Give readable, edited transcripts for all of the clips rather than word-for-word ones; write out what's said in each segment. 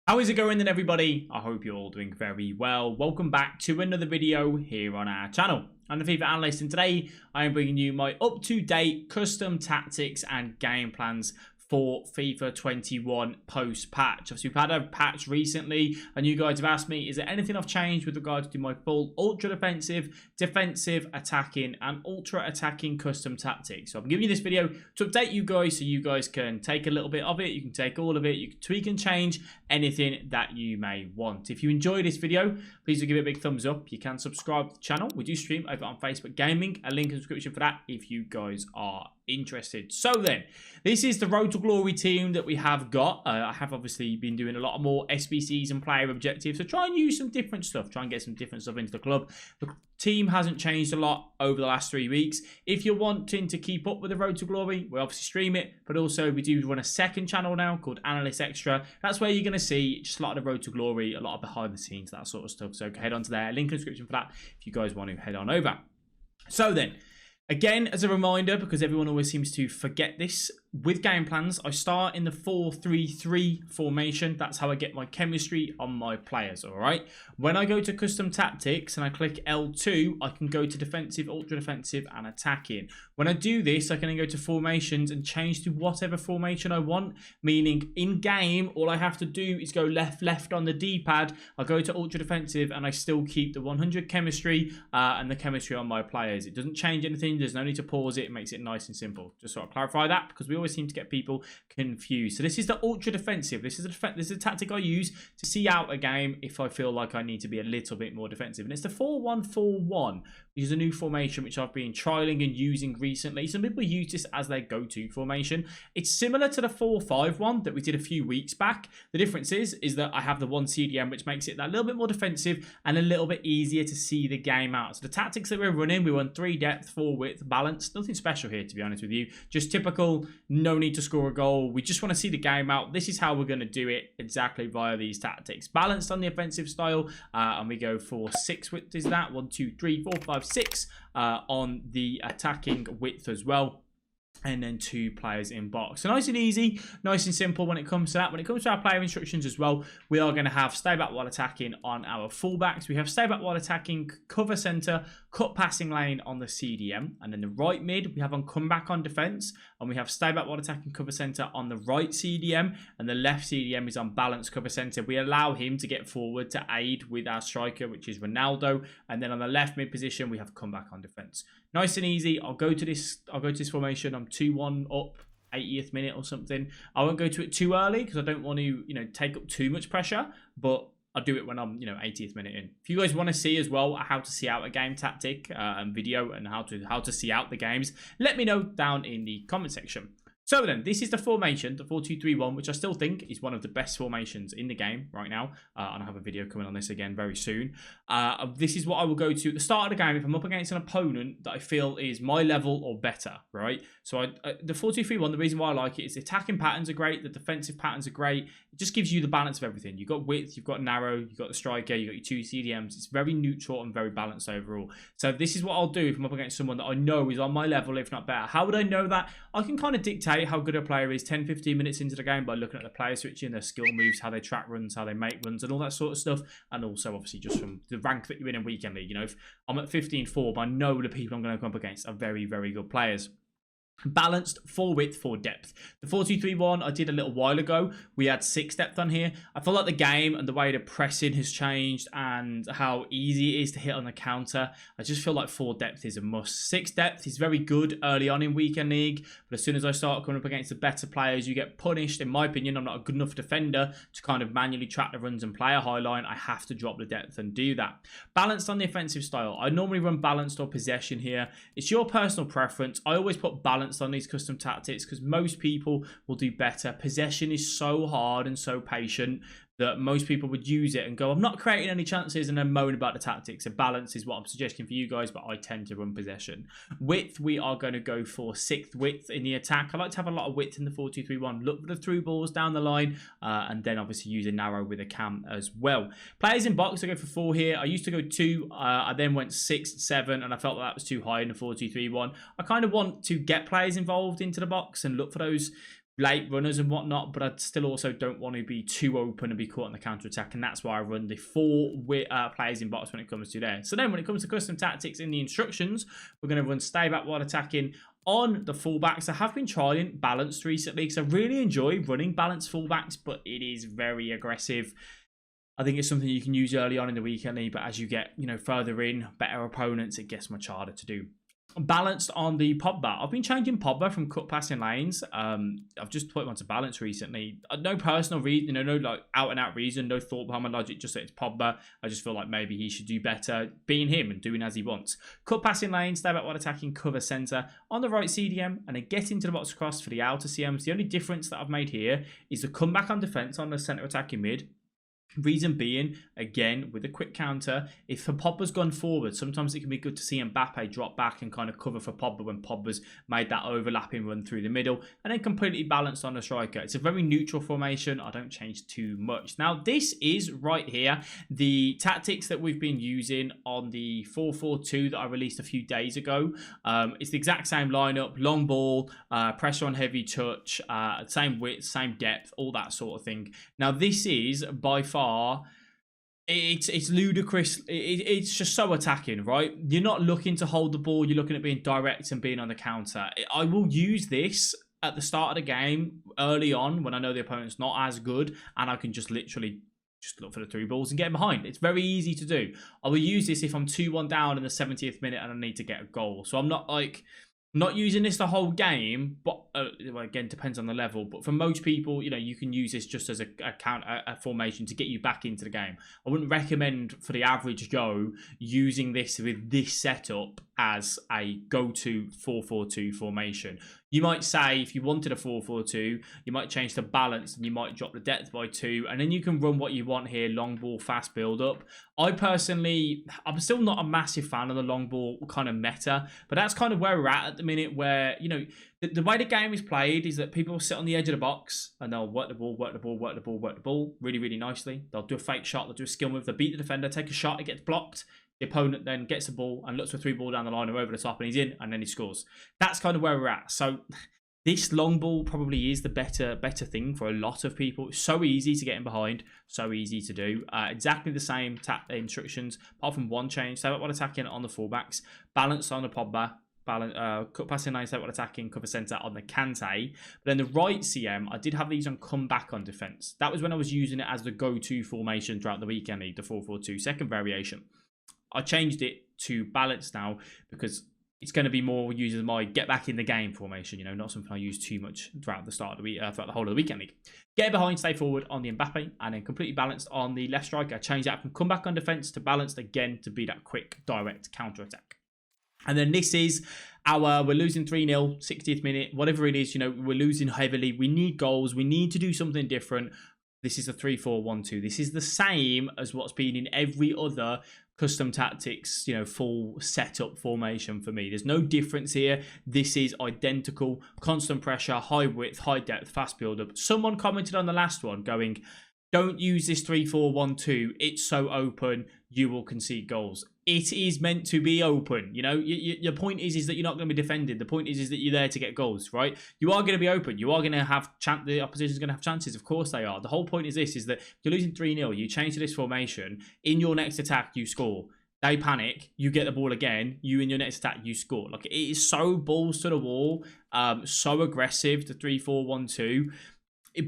How is it going then, everybody? I hope you're all doing very well. Welcome back to another video here on our channel. I'm the FIFA Analyst, and today I am bringing you my up-to-date custom tactics and game plans for FIFA 21 post-patch. Obviously, we've had a patch recently, and you guys have asked me, is there anything I've changed with regards to my full ultra-defensive, defensive, attacking, and ultra-attacking custom tactics? So I'm giving you this video to update you guys so you guys can take a little bit of it, you can take all of it, you can tweak and change anything that you may want. If you enjoy this video, please do give it a big thumbs up. You can subscribe to the channel. We do stream over on Facebook Gaming, a link in the description for that if you guys are interested. So then, this is the Road to Glory team that we have got. I have obviously been doing a lot more SBCs and player objectives, so try and use some different stuff, try and get some different stuff into the club. The team hasn't changed a lot over the last 3 weeks. If you're wanting to keep up with the Road to Glory, we obviously stream it, but also we do run a second channel now called Analyst Extra. That's where you're going to see just a lot of the Road to Glory, a lot of behind the scenes, that sort of stuff. So head on to there, link in the description for that if you guys want to head on over. So then, again, as a reminder, because everyone always seems to forget this, with game plans, I start in the 4-3-3 formation. That's how I get my chemistry on my players, all right? When I go to custom tactics and I click L2, I can go to defensive, ultra defensive, and attacking. When I do this, I can then go to formations and change to whatever formation I want, meaning in game, all I have to do is go left on the D-pad. I go to ultra defensive and I still keep the 100 chemistry and the chemistry on my players. It doesn't change anything. There's no need to pause it. It makes it nice and simple. Just sort of clarify that, because we always seem to get people confused. So this is the ultra defensive. This is a tactic I use to see out a game if I feel like I need to be a little bit more defensive. And it's the 4-1-4-1, which is a new formation which I've been trialing and using recently. Some people use this as their go-to formation. It's similar to the 4-5-1 that we did a few weeks back. The difference is that I have the one CDM, which makes it that little bit more defensive and a little bit easier to see the game out. So the tactics that we're running, we run 3 depth, 4 width, balance. Nothing special here, to be honest with you. Just typical, no need to score a goal. We just want to see the game out. This is how we're going to do it exactly via these tactics. Balanced on the offensive style, and we go for 6 width is that. 1, 2, 3, 4, 5, 6 on the attacking width as well. And then 2 players in box. So nice and easy, nice and simple when it comes to that. When it comes to our player instructions as well, we are going to have stay back while attacking on our fullbacks. We have stay back while attacking, cover centre, cut passing lane on the CDM. And then the right mid, we have on come back on defence. And we have stay back while attacking, cover centre on the right CDM. And the left CDM is on balance cover centre. We allow him to get forward to aid with our striker, which is Ronaldo. And then on the left mid position, we have come back on defence. Nice and easy. I'll go to this formation. I'm 2-1 up, 80th minute or something. I won't go to it too early because I don't want to, take up too much pressure, but I'll do it when I'm, 80th minute in. If you guys want to see as well how to see out a game tactic and video and how to see out the games, let me know down in the comment section. So then, this is the formation, the 4-2-3-1, which I still think is one of the best formations in the game right now. And I have a video coming on this again very soon. This is what I will go to at the start of the game if I'm up against an opponent that I feel is my level or better, right? So the 4-2-3-1, the reason why I like it is the attacking patterns are great, the defensive patterns are great. It just gives you the balance of everything. You've got width, you've got narrow, you've got the striker, you've got your 2 CDMs. It's very neutral and very balanced overall. So this is what I'll do if I'm up against someone that I know is on my level, if not better. How would I know that? I can kind of dictate how good a player is 10-15 minutes into the game by looking at the player switching, their skill moves, how they track runs, how they make runs, and all that sort of stuff. And also obviously just from the rank that you're in weekend league. If I'm at 15-4, I know the people I'm going to come up against are very, very good players. Balanced, 4 width, 4 depth. The 4-2-3-1 I did a little while ago. We had 6 depth on here. I feel like the game and the way the pressing has changed and how easy it is to hit on the counter. I just feel like 4 depth is a must. 6 depth is very good early on in weekend league, but as soon as I start coming up against the better players, you get punished. In my opinion, I'm not a good enough defender to kind of manually track the runs and play a high line. I have to drop the depth and do that. Balanced on the offensive style. I normally run balanced or possession here. It's your personal preference. I always put balanced on these custom tactics because most people will do better. Possession is so hard and so patient that most people would use it and go, I'm not creating any chances, and then moan about the tactics. A balance is what I'm suggesting for you guys, but I tend to run possession. Width, we are going to go for 6th width in the attack. I like to have a lot of width in the 4-2-3-1. Look for the through balls down the line, and then obviously use a narrow with a cam as well. Players in box, I go for 4 here. I used to go 2. I then went 6, 7, and I felt that was too high in the 4-2-3-1. I kind of want to get players involved into the box and look for those late runners and whatnot, but I still also don't want to be too open and be caught on the counter attack, and that's why I run the 4 players in box when it comes to there. So then when it comes to custom tactics in the instructions, we're going to run stay back while attacking on the fullbacks. I have been trying balanced recently because I really enjoy running balanced fullbacks, but it is very aggressive. I think it's something you can use early on in the weekend league, but as you get, further in, better opponents, it gets much harder to do. Balanced on the Pogba. I've been changing Pogba from cut passing lanes. I've just put him onto balance recently. No personal reason, no like out and out reason, no thought behind my logic, just that it's Pogba. I just feel like maybe he should do better being him and doing as he wants. Cut passing lanes, stay back while attacking, cover centre. On the right CDM, and then get into the box cross for the outer CMs. The only difference that I've made here is the comeback on defence on the centre attacking mid. Reason being, again, with a quick counter, if Pogba's gone forward, sometimes it can be good to see Mbappe drop back and kind of cover for Pogba when Pogba's made that overlapping run through the middle, and then completely balanced on the striker. It's a very neutral formation. I don't change too much. Now, this is right here the tactics that we've been using on the 4-4-2 that I released a few days ago. It's the exact same lineup, long ball, pressure on heavy touch, same width, same depth, all that sort of thing. Now, this is by far, it's ludicrous. It's just so attacking, right? You're not looking to hold the ball. You're looking at being direct and being on the counter. I will use this at the start of the game early on when I know the opponent's not as good, and I can just literally just look for the 3 balls and get behind. It's very easy to do. I will use this if I'm 2-1 down in the 70th minute and I need to get a goal. So I'm not using this the whole game, but well, again, depends on the level. But for most people, you can use this just as a formation to get you back into the game. I wouldn't recommend for the average Joe using this with this setup as a go-to 4-4-2 formation. You might say if you wanted a 4-4-2, you might change the balance and you might drop the depth by 2, and then you can run what you want here, long ball, fast build-up. I'm still not a massive fan of the long ball kind of meta, but that's kind of where we're at the minute, where, the way the game is played is that people sit on the edge of the box and they'll work the ball, work the ball, work the ball, work the ball really, really nicely. They'll do a fake shot, they'll do a skill move, they'll beat the defender, take a shot, it gets blocked. The opponent then gets the ball and looks for 3 ball down the line or over the top, and he's in, and then he scores. That's kind of where we're at. So this long ball probably is the better thing for a lot of people. It's so easy to get in behind, so easy to do. Exactly the same instructions, apart from one change. So while attacking on the fullbacks, balance on the Pogba, cut passing lane, while attacking, cover centre on the Kante. But then the right CM, I did have these on come back on defence. That was when I was using it as the go-to formation throughout the weekend league, the 4-4-2, second variation. I changed it to balance now because it's going to be more used as my get back in the game formation, not something I use too much throughout the start of the week, throughout the whole of the weekend league. Get behind, stay forward on the Mbappe, and then completely balanced on the left striker. I changed that from come back on defence to balanced again to be that quick, direct counter attack. And then this is we're losing 3-0, 60th minute, whatever it is, we're losing heavily. We need goals. We need to do something different. This is a 3-4-1-2. This is the same as what's been in every other custom tactics, full setup formation for me. There's no difference here. This is identical, constant pressure, high width, high depth, fast build up. Someone commented on the last one going, don't use this 3-4-1-2. It's so open, you will concede goals. It is meant to be open. Your point is that you're not going to be defended. The point is that you're there to get goals, right? You are going to be open. You are going to have the opposition's going to have chances. Of course they are. The whole point is this: is that you're losing 3-0. You change to this formation. In your next attack, you score. They panic. You get the ball again. You in your next attack, you score. Like, it is so balls to the wall, so aggressive. The 3-4-1-2.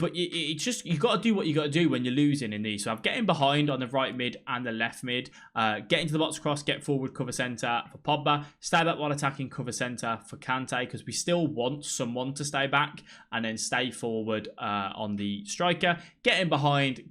But it's just, you got to do what you got to do when you're losing in these. So I'm getting behind on the right mid and the left mid. Get into the box cross, get forward, cover centre for Pogba. Stay back while attacking, cover centre for Kante, because we still want someone to stay back, and then stay forward on the striker. Getting behind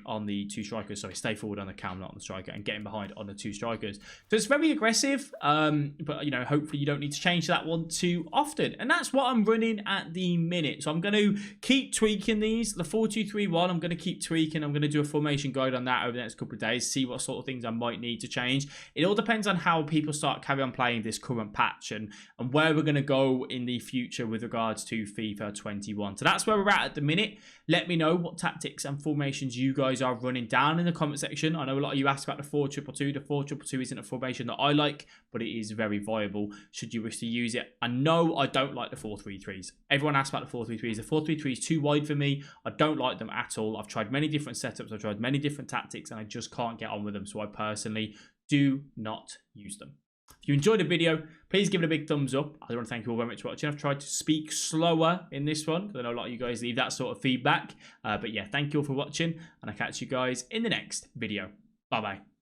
on the 2 strikers. Sorry, stay forward on the cam, not on the striker, and getting behind on the 2 strikers. So it's very aggressive, but hopefully you don't need to change that one too often. And that's what I'm running at the minute. So I'm going to keep keep tweaking these. The 4-2-3-1, I'm going to keep tweaking. I'm going to do a formation guide on that over the next couple of days, see what sort of things I might need to change. It all depends on how people start carry on playing this current patch and where we're going to go in the future with regards to FIFA 21. So that's where we're at the minute. Let me know what tactics and formations you guys are running down in the comment section. I know a lot of you asked about the 4-2-2. The 4-2-2 isn't a formation that I like, but it is very viable should you wish to use it. I know I don't like the 4-3-3s. Everyone asks about the 4-3-3s. The 4-3-3 is too wide for me. I don't like them at all. I've tried many different setups. I've tried many different tactics, and I just can't get on with them. So I personally do not use them. If you enjoyed the video, please give it a big thumbs up. I want to thank you all very much for watching. I've tried to speak slower in this one. I know a lot of you guys leave that sort of feedback. But yeah, thank you all for watching, and I'll catch you guys in the next video. Bye-bye.